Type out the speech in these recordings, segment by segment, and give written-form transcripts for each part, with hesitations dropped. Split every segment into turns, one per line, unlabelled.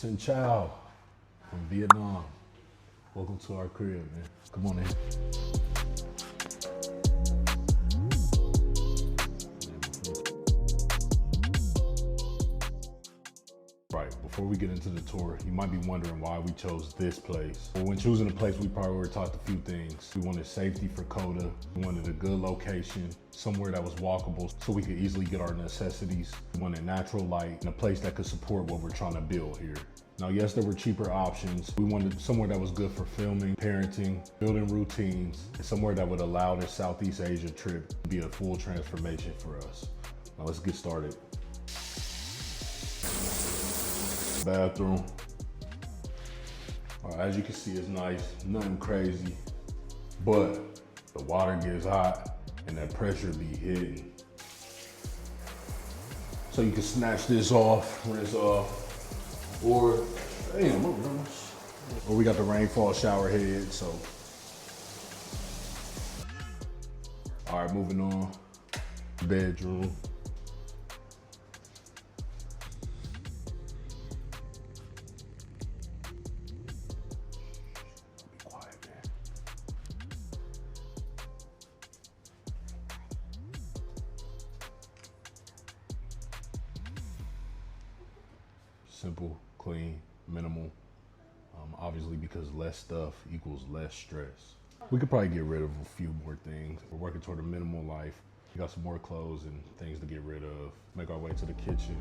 Xin Chao from Vietnam. Welcome to our crib, man. Come on in. Right, before we get into the tour, you might be wondering why we chose this place. Well, when choosing a place, we prioritized a few things. We wanted safety for Coda. We wanted a good location, somewhere that was walkable so we could easily get our necessities. We wanted natural light and a place that could support what we're trying to build here. Now, yes, there were cheaper options. We wanted somewhere that was good for filming, parenting, building routines, and somewhere that would allow this Southeast Asia trip to be a full transformation for us. Now, let's get started. Bathroom. All right, as you can see, it's nice, nothing crazy, but the water gets hot and that pressure be hitting. So you can snatch this off, rinse off, or damn, or we got the rainfall shower head. So, all right, moving on. Bedroom. Simple, clean, minimal. Obviously, because less stuff equals less stress. We could probably get rid of a few more things. We're working toward a minimal life. We got some more clothes and things to get rid of. Make our way to the kitchen.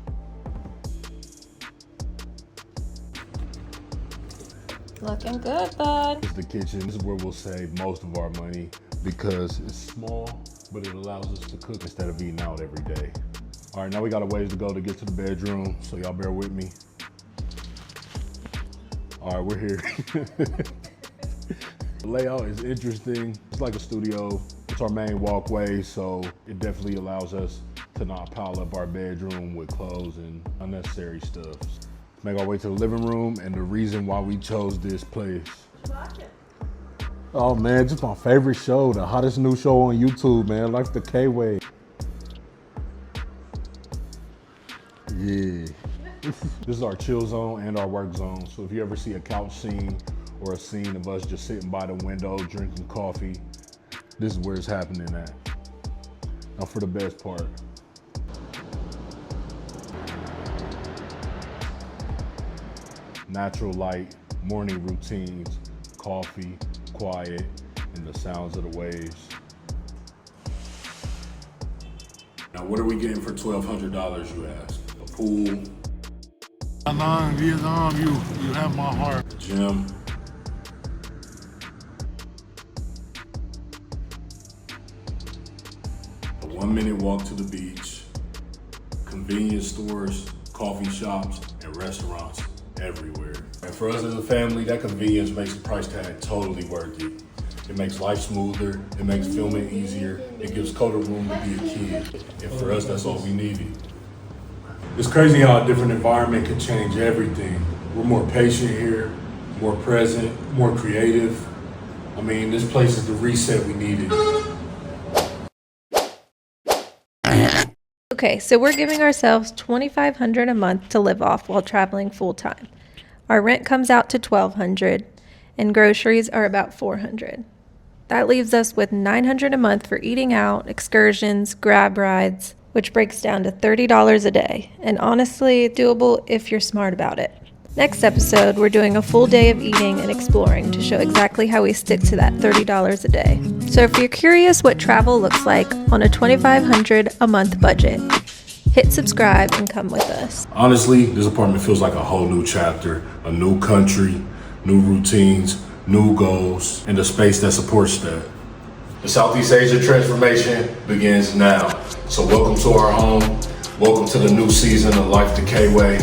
Looking good, bud.
This is the kitchen. This is where we'll save most of our money because it's small, but it allows us to cook instead of eating out every day. All right, now we got a ways to go to get to the bedroom, so y'all bear with me. All right, we're here. The layout is interesting. It's like a studio. It's our main walkway, so it definitely allows us to not pile up our bedroom with clothes and unnecessary stuff. Make our way to the living room, and the reason why we chose this place. Oh man, just my favorite show, the hottest new show on YouTube, man, Life the K-Way. Yeah. This is our chill zone and our work zone. So if you ever see a couch scene or a scene of us just sitting by the window drinking coffee, this is where it's happening at. Now for the best part. Natural light, morning routines, coffee, quiet, and the sounds of the waves. Now what are we getting for $1,200, you ask? A pool.
Vietnam, you have my heart.
A gym. A 1-minute walk to the beach. Convenience stores, coffee shops, and restaurants everywhere. And for us as a family, that convenience makes the price tag totally worth it. It makes life smoother, it makes filming easier, it gives Coda room to be a kid. And for us, that's all we needed. It's crazy how a different environment can change everything. We're more patient here, more present, more creative. I mean, this place is the reset we needed.
Okay, so we're giving ourselves $2,500 a month to live off while traveling full time. Our rent comes out to $1,200 and groceries are about $400. That leaves us with $900 a month for eating out, excursions, grab rides, which breaks down to $30 a day, and honestly, doable if you're smart about it. Next episode, we're doing a full day of eating and exploring to show exactly how we stick to that $30 a day. So if you're curious what travel looks like on a $2,500 a month budget, hit subscribe and come with us.
Honestly, this apartment feels like a whole new chapter, a new country, new routines, new goals, and a space that supports that. The Southeast Asia transformation begins now. So welcome to our home. Welcome to the new season of Life the K-Way.